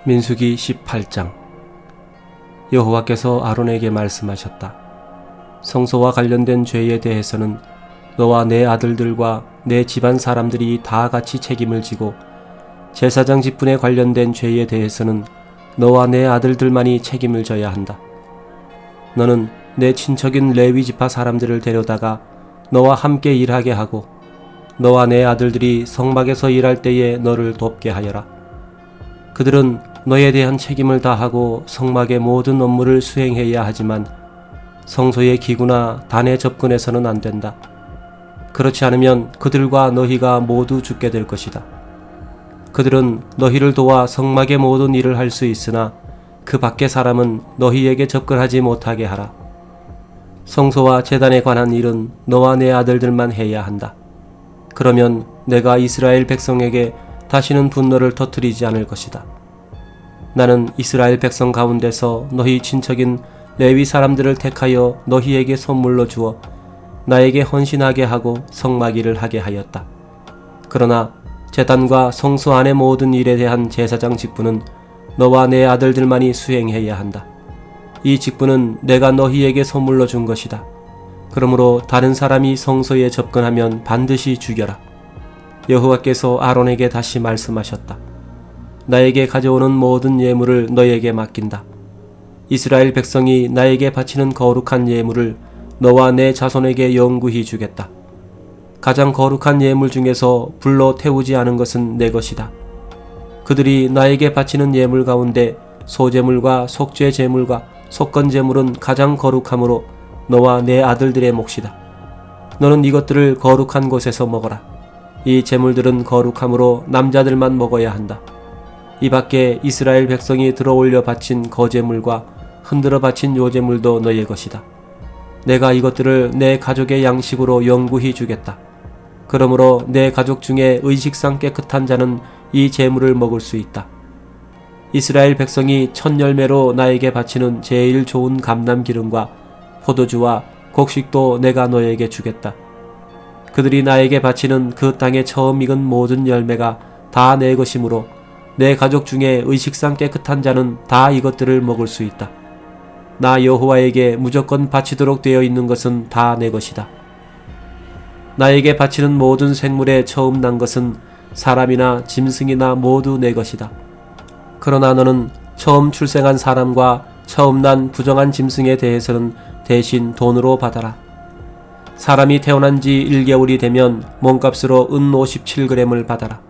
민수기 18장. 여호와께서 아론에게 말씀하셨다. 성소와 관련된 죄에 대해서는 너와 내 아들들과 내 집안 사람들이 다 같이 책임을 지고, 제사장 직분에 관련된 죄에 대해서는 너와 내 아들들만이 책임을 져야 한다. 너는 내 친척인 레위 지파 사람들을 데려다가 너와 함께 일하게 하고, 너와 내 아들들이 성막에서 일할 때에 너를 돕게 하여라. 그들은 너에 대한 책임을 다하고 성막의 모든 업무를 수행해야 하지만 성소의 기구나 단에 접근해서는 안 된다. 그렇지 않으면 그들과 너희가 모두 죽게 될 것이다. 그들은 너희를 도와 성막의 모든 일을 할 수 있으나 그 밖의 사람은 너희에게 접근하지 못하게 하라. 성소와 제단에 관한 일은 너와 내 아들들만 해야 한다. 그러면 내가 이스라엘 백성에게 다시는 분노를 터뜨리지 않을 것이다. 나는 이스라엘 백성 가운데서 너희 친척인 레위 사람들을 택하여 너희에게 선물로 주어 나에게 헌신하게 하고 성막일을 하게 하였다. 그러나 제단과 성소 안의 모든 일에 대한 제사장 직분은 너와 내 아들들만이 수행해야 한다. 이 직분은 내가 너희에게 선물로 준 것이다. 그러므로 다른 사람이 성소에 접근하면 반드시 죽여라. 여호와께서 아론에게 다시 말씀하셨다. 나에게 가져오는 모든 예물을 너에게 맡긴다. 이스라엘 백성이 나에게 바치는 거룩한 예물을 너와 내 자손에게 영구히 주겠다. 가장 거룩한 예물 중에서 불로 태우지 않은 것은 내 것이다. 그들이 나에게 바치는 예물 가운데 소제물과 속죄 제물과 속건 제물은 가장 거룩함으로 너와 내 아들들의 몫이다. 너는 이것들을 거룩한 곳에서 먹어라. 이 제물들은 거룩함으로 남자들만 먹어야 한다. 이 밖에 이스라엘 백성이 들어올려 바친 거제물과 흔들어 바친 요제물도 너의 것이다. 내가 이것들을 내 가족의 양식으로 영구히 주겠다. 그러므로 내 가족 중에 의식상 깨끗한 자는 이 제물을 먹을 수 있다. 이스라엘 백성이 첫 열매로 나에게 바치는 제일 좋은 감람기름과 포도주와 곡식도 내가 너에게 주겠다. 그들이 나에게 바치는 그 땅에 처음 익은 모든 열매가 다 내 것이므로 내 가족 중에 의식상 깨끗한 자는 다 이것들을 먹을 수 있다. 나 여호와에게 무조건 바치도록 되어 있는 것은 다 내 것이다. 나에게 바치는 모든 생물에 처음 난 것은 사람이나 짐승이나 모두 내 것이다. 그러나 너는 처음 출생한 사람과 처음 난 부정한 짐승에 대해서는 대신 돈으로 받아라. 사람이 태어난 지 1개월이 되면 몸값으로 은 57g을 받아라.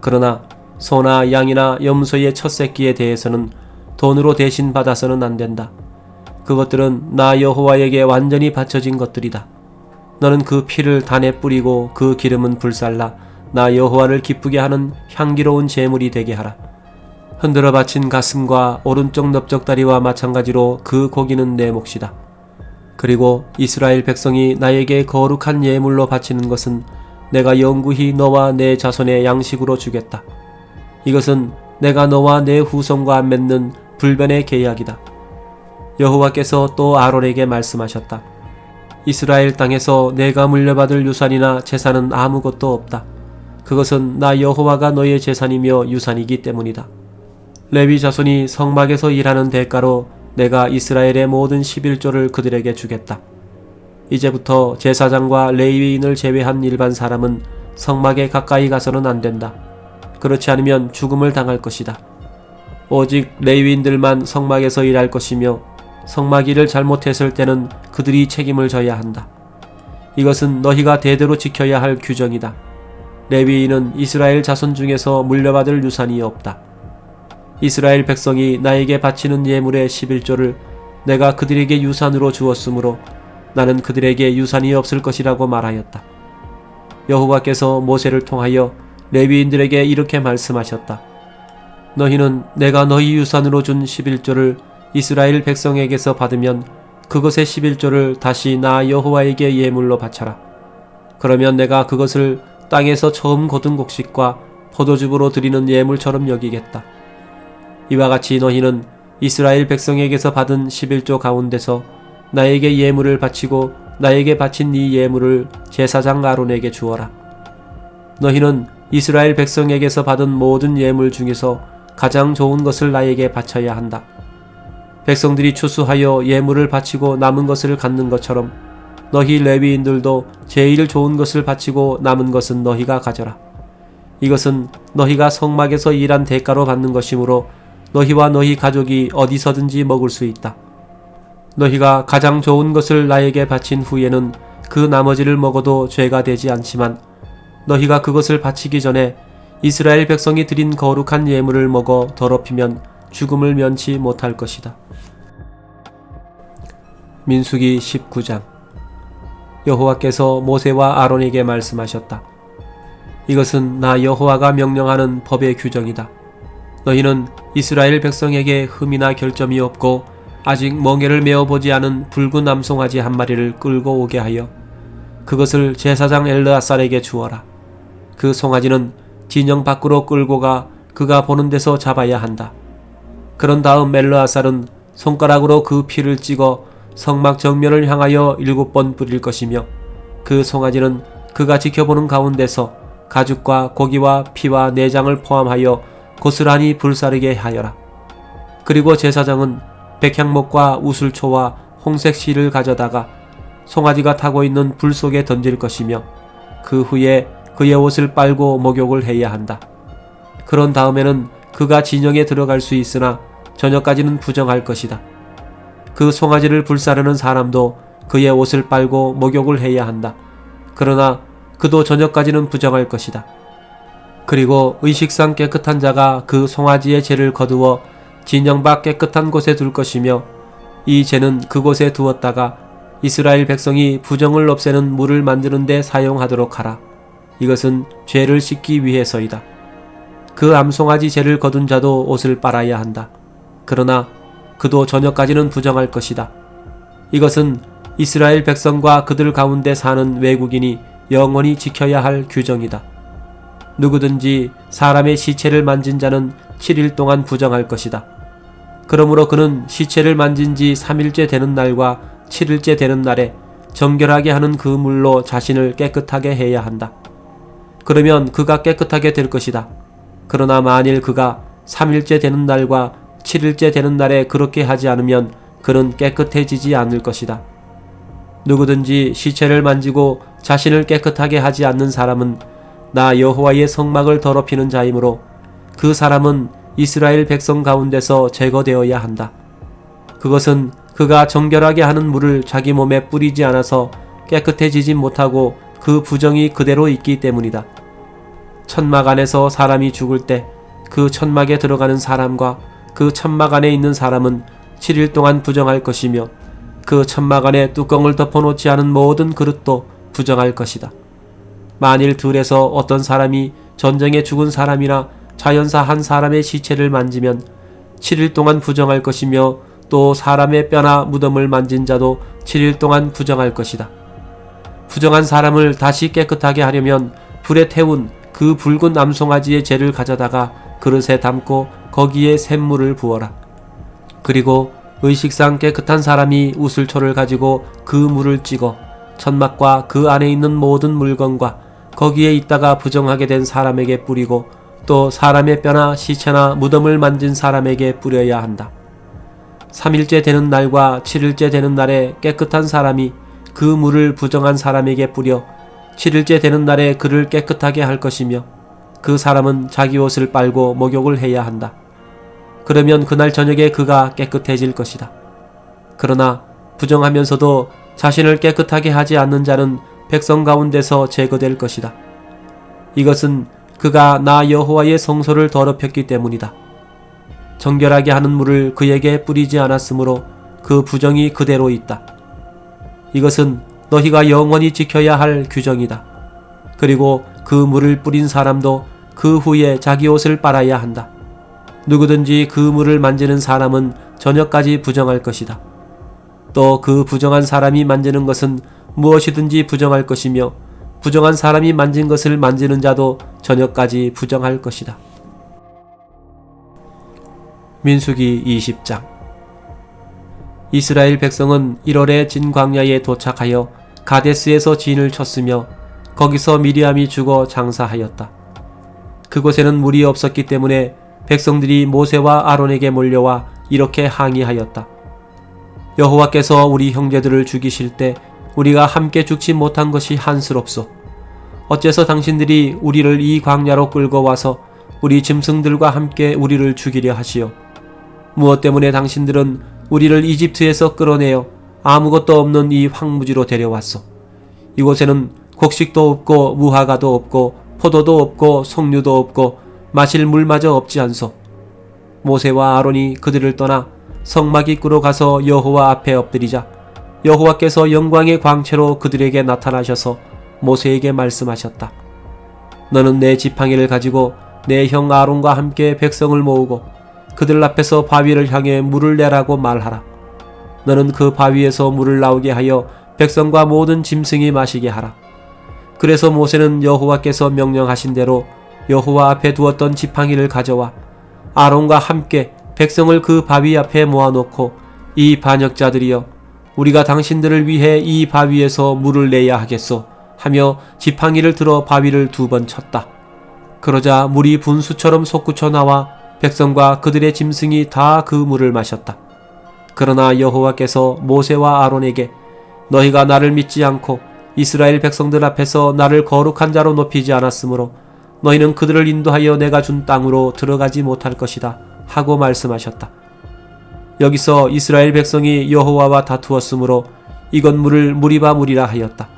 그러나 소나 양이나 염소의 첫 새끼에 대해서는 돈으로 대신 받아서는 안 된다. 그것들은 나 여호와에게 완전히 바쳐진 것들이다. 너는 그 피를 단에 뿌리고 그 기름은 불살라 나 여호와를 기쁘게 하는 향기로운 제물이 되게 하라. 흔들어 바친 가슴과 오른쪽 넓적다리와 마찬가지로 그 고기는 내 몫이다. 그리고 이스라엘 백성이 나에게 거룩한 예물로 바치는 것은 내가 영구히 너와 내 자손의 양식으로 주겠다. 이것은 내가 너와 내 후손과 맺는 불변의 계약이다. 여호와께서 또 아론에게 말씀하셨다. 이스라엘 땅에서 내가 물려받을 유산이나 재산은 아무것도 없다. 그것은 나 여호와가 너의 재산이며 유산이기 때문이다. 레위 자손이 성막에서 일하는 대가로 내가 이스라엘의 모든 11조를 그들에게 주겠다. 이제부터 제사장과 레위인을 제외한 일반 사람은 성막에 가까이 가서는 안 된다. 그렇지 않으면 죽음을 당할 것이다. 오직 레위인들만 성막에서 일할 것이며 성막 일을 잘못했을 때는 그들이 책임을 져야 한다. 이것은 너희가 대대로 지켜야 할 규정이다. 레위인은 이스라엘 자손 중에서 물려받을 유산이 없다. 이스라엘 백성이 나에게 바치는 예물의 11조를 내가 그들에게 유산으로 주었으므로 나는 그들에게 유산이 없을 것이라고 말하였다. 여호와께서 모세를 통하여 레위인들에게 이렇게 말씀하셨다. 너희는 내가 너희 유산으로 준 11조를 이스라엘 백성에게서 받으면 그것의 11조를 다시 나 여호와에게 예물로 바쳐라. 그러면 내가 그것을 땅에서 처음 거둔 곡식과 포도즙으로 드리는 예물처럼 여기겠다. 이와 같이 너희는 이스라엘 백성에게서 받은 11조 가운데서 나에게 예물을 바치고 나에게 바친 이 예물을 제사장 아론에게 주어라. 너희는 이스라엘 백성에게서 받은 모든 예물 중에서 가장 좋은 것을 나에게 바쳐야 한다. 백성들이 추수하여 예물을 바치고 남은 것을 갖는 것처럼 너희 레위인들도 제일 좋은 것을 바치고 남은 것은 너희가 가져라. 이것은 너희가 성막에서 일한 대가로 받는 것이므로 너희와 너희 가족이 어디서든지 먹을 수 있다. 너희가 가장 좋은 것을 나에게 바친 후에는 그 나머지를 먹어도 죄가 되지 않지만 너희가 그것을 바치기 전에 이스라엘 백성이 드린 거룩한 예물을 먹어 더럽히면 죽음을 면치 못할 것이다. 민수기 19장. 여호와께서 모세와 아론에게 말씀하셨다. 이것은 나 여호와가 명령하는 법의 규정이다. 너희는 이스라엘 백성에게 흠이나 결점이 없고 아직 멍에를 메어보지 않은 붉은 암송아지 한 마리를 끌고 오게 하여 그것을 제사장 엘르아살에게 주어라. 그 송아지는 진영 밖으로 끌고 가 그가 보는 데서 잡아야 한다. 그런 다음 엘르아살은 손가락으로 그 피를 찍어 성막 정면을 향하여 7번 뿌릴 것이며 그 송아지는 그가 지켜보는 가운데서 가죽과 고기와 피와 내장을 포함하여 고스란히 불사르게 하여라. 그리고 제사장은 백향목과 우슬초와 홍색 실을 가져다가 송아지가 타고 있는 불 속에 던질 것이며 그 후에 그의 옷을 빨고 목욕을 해야 한다. 그런 다음에는 그가 진영에 들어갈 수 있으나 저녁까지는 부정할 것이다. 그 송아지를 불사르는 사람도 그의 옷을 빨고 목욕을 해야 한다. 그러나 그도 저녁까지는 부정할 것이다. 그리고 의식상 깨끗한 자가 그 송아지의 죄를 거두어 진영 밖 깨끗한 곳에 둘 것이며 이 죄는 그곳에 두었다가 이스라엘 백성이 부정을 없애는 물을 만드는 데 사용하도록 하라. 이것은 죄를 씻기 위해서이다. 그 암송아지 죄를 거둔 자도 옷을 빨아야 한다. 그러나 그도 저녁까지는 부정할 것이다. 이것은 이스라엘 백성과 그들 가운데 사는 외국인이 영원히 지켜야 할 규정이다. 누구든지 사람의 시체를 만진 자는 7일 동안 부정할 것이다. 그러므로 그는 시체를 만진 지 3일째 되는 날과 7일째 되는 날에 정결하게 하는 그 물로 자신을 깨끗하게 해야 한다. 그러면 그가 깨끗하게 될 것이다. 그러나 만일 그가 3일째 되는 날과 7일째 되는 날에 그렇게 하지 않으면 그는 깨끗해지지 않을 것이다. 누구든지 시체를 만지고 자신을 깨끗하게 하지 않는 사람은 나 여호와의 성막을 더럽히는 자이므로 그 사람은 이스라엘 백성 가운데서 제거되어야 한다. 그것은 그가 정결하게 하는 물을 자기 몸에 뿌리지 않아서 깨끗해지지 못하고 그 부정이 그대로 있기 때문이다. 천막 안에서 사람이 죽을 때 그 천막에 들어가는 사람과 그 천막 안에 있는 사람은 7일 동안 부정할 것이며 그 천막 안에 뚜껑을 덮어놓지 않은 모든 그릇도 부정할 것이다. 만일 들에서 어떤 사람이 전쟁에 죽은 사람이나 자연사 한 사람의 시체를 만지면 7일 동안 부정할 것이며 또 사람의 뼈나 무덤을 만진 자도 7일 동안 부정할 것이다. 부정한 사람을 다시 깨끗하게 하려면 불에 태운 그 붉은 암송아지의 재를 가져다가 그릇에 담고 거기에 샘물을 부어라. 그리고 의식상 깨끗한 사람이 우슬초를 가지고 그 물을 찍어 천막과 그 안에 있는 모든 물건과 거기에 있다가 부정하게 된 사람에게 뿌리고 또 사람의 뼈나 시체나 무덤을 만진 사람에게 뿌려야 한다. 3일째 되는 날과 7일째 되는 날에 깨끗한 사람이 그 물을 부정한 사람에게 뿌려 7일째 되는 날에 그를 깨끗하게 할 것이며 그 사람은 자기 옷을 빨고 목욕을 해야 한다. 그러면 그날 저녁에 그가 깨끗해질 것이다. 그러나 부정하면서도 자신을 깨끗하게 하지 않는 자는 백성 가운데서 제거될 것이다. 이것은 그가 나 여호와의 성소를 더럽혔기 때문이다. 정결하게 하는 물을 그에게 뿌리지 않았으므로 그 부정이 그대로 있다. 이것은 너희가 영원히 지켜야 할 규정이다. 그리고 그 물을 뿌린 사람도 그 후에 자기 옷을 빨아야 한다. 누구든지 그 물을 만지는 사람은 저녁까지 부정할 것이다. 또 그 부정한 사람이 만지는 것은 무엇이든지 부정할 것이며 부정한 사람이 만진 것을 만지는 자도 저녁까지 부정할 것이다. 민수기 20장. 이스라엘 백성은 1월에 진 광야에 도착하여 가데스에서 진을 쳤으며 거기서 미리암이 죽어 장사하였다. 그곳에는 물이 없었기 때문에 백성들이 모세와 아론에게 몰려와 이렇게 항의하였다. 여호와께서 우리 형제들을 죽이실 때 우리가 함께 죽지 못한 것이 한스럽소. 어째서 당신들이 우리를 이 광야로 끌고 와서 우리 짐승들과 함께 우리를 죽이려 하시오. 무엇 때문에 당신들은 우리를 이집트에서 끌어내어 아무것도 없는 이 황무지로 데려왔소. 이곳에는 곡식도 없고 무화과도 없고 포도도 없고 석류도 없고 마실 물마저 없지 않소. 모세와 아론이 그들을 떠나 성막 입구로 가서 여호와 앞에 엎드리자 여호와께서 영광의 광채로 그들에게 나타나셔서 모세에게 말씀하셨다. 너는 내 지팡이를 가지고 내 형 아론과 함께 백성을 모으고 그들 앞에서 바위를 향해 물을 내라고 말하라. 너는 그 바위에서 물을 나오게 하여 백성과 모든 짐승이 마시게 하라. 그래서 모세는 여호와께서 명령하신 대로 여호와 앞에 두었던 지팡이를 가져와 아론과 함께 백성을 그 바위 앞에 모아놓고 이 반역자들이여 우리가 당신들을 위해 이 바위에서 물을 내야 하겠소 하며 지팡이를 들어 바위를 2번 쳤다. 그러자 물이 분수처럼 솟구쳐 나와 백성과 그들의 짐승이 다 그 물을 마셨다. 그러나 여호와께서 모세와 아론에게 너희가 나를 믿지 않고 이스라엘 백성들 앞에서 나를 거룩한 자로 높이지 않았으므로 너희는 그들을 인도하여 내가 준 땅으로 들어가지 못할 것이다 하고 말씀하셨다. 여기서 이스라엘 백성이 여호와와 다투었으므로 이건 물을 무리바 물이라 하였다.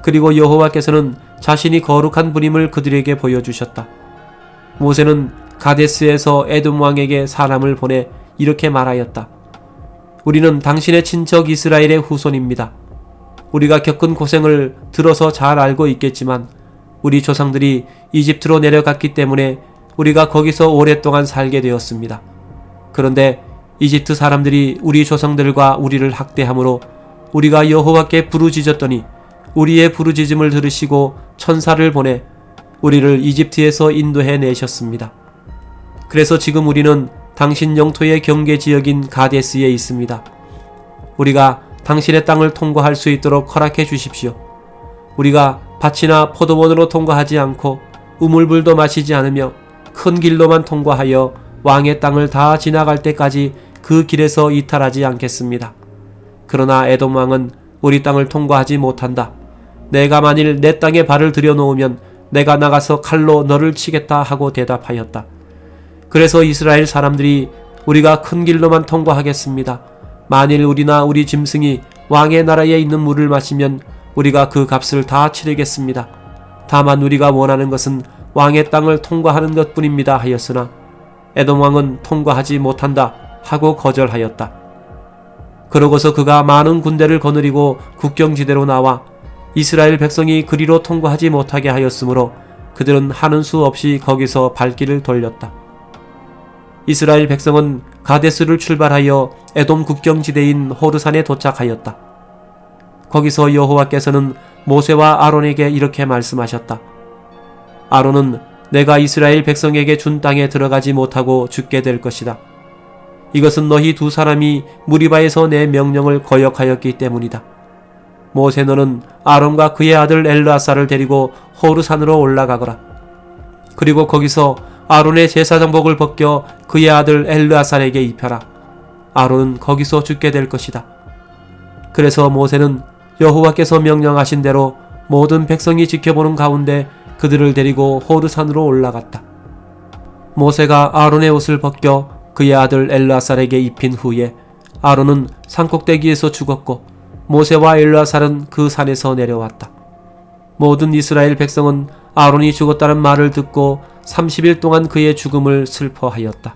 그리고 여호와께서는 자신이 거룩한 분임을 그들에게 보여주셨다. 모세는 가데스에서 에돔 왕에게 사람을 보내 이렇게 말하였다. 우리는 당신의 친척 이스라엘의 후손입니다. 우리가 겪은 고생을 들어서 잘 알고 있겠지만 우리 조상들이 이집트로 내려갔기 때문에 우리가 거기서 오랫동안 살게 되었습니다. 그런데 이집트 사람들이 우리 조상들과 우리를 학대함으로 우리가 여호와께 부르짖었더니 우리의 부르짖음을 들으시고 천사를 보내 우리를 이집트에서 인도해 내셨습니다. 그래서 지금 우리는 당신 영토의 경계 지역인 가데스에 있습니다. 우리가 당신의 땅을 통과할 수 있도록 허락해 주십시오. 우리가 밭이나 포도원으로 통과하지 않고 우물물도 마시지 않으며 큰 길로만 통과하여 왕의 땅을 다 지나갈 때까지 그 길에서 이탈하지 않겠습니다. 그러나 에돔 왕은 우리 땅을 통과하지 못한다. 내가 만일 내 땅에 발을 들여놓으면 내가 나가서 칼로 너를 치겠다 하고 대답하였다. 그래서 이스라엘 사람들이 우리가 큰 길로만 통과하겠습니다. 만일 우리나 우리 짐승이 왕의 나라에 있는 물을 마시면 우리가 그 값을 다 치르겠습니다. 다만 우리가 원하는 것은 왕의 땅을 통과하는 것뿐입니다 하였으나 에돔 왕은 통과하지 못한다 하고 거절하였다. 그러고서 그가 많은 군대를 거느리고 국경지대로 나와 이스라엘 백성이 그리로 통과하지 못하게 하였으므로 그들은 하는 수 없이 거기서 발길을 돌렸다. 이스라엘 백성은 가데스를 출발하여 에돔 국경지대인 호르산에 도착하였다. 거기서 여호와께서는 모세와 아론에게 이렇게 말씀하셨다. 아론은 내가 이스라엘 백성에게 준 땅에 들어가지 못하고 죽게 될 것이다. 이것은 너희 2 사람이 무리바에서 내 명령을 거역하였기 때문이다. 모세 너는 아론과 그의 아들 엘르아사를 데리고 호르산으로 올라가거라. 그리고 거기서 아론의 제사장복을 벗겨 그의 아들 엘르아살에게 입혀라. 아론은 거기서 죽게 될 것이다. 그래서 모세는 여호와께서 명령하신 대로 모든 백성이 지켜보는 가운데 그들을 데리고 호르산으로 올라갔다. 모세가 아론의 옷을 벗겨 그의 아들 엘르아살에게 입힌 후에 아론은 산꼭대기에서 죽었고 모세와 엘르아살은 그 산에서 내려왔다. 모든 이스라엘 백성은 아론이 죽었다는 말을 듣고 30일 동안 그의 죽음을 슬퍼하였다.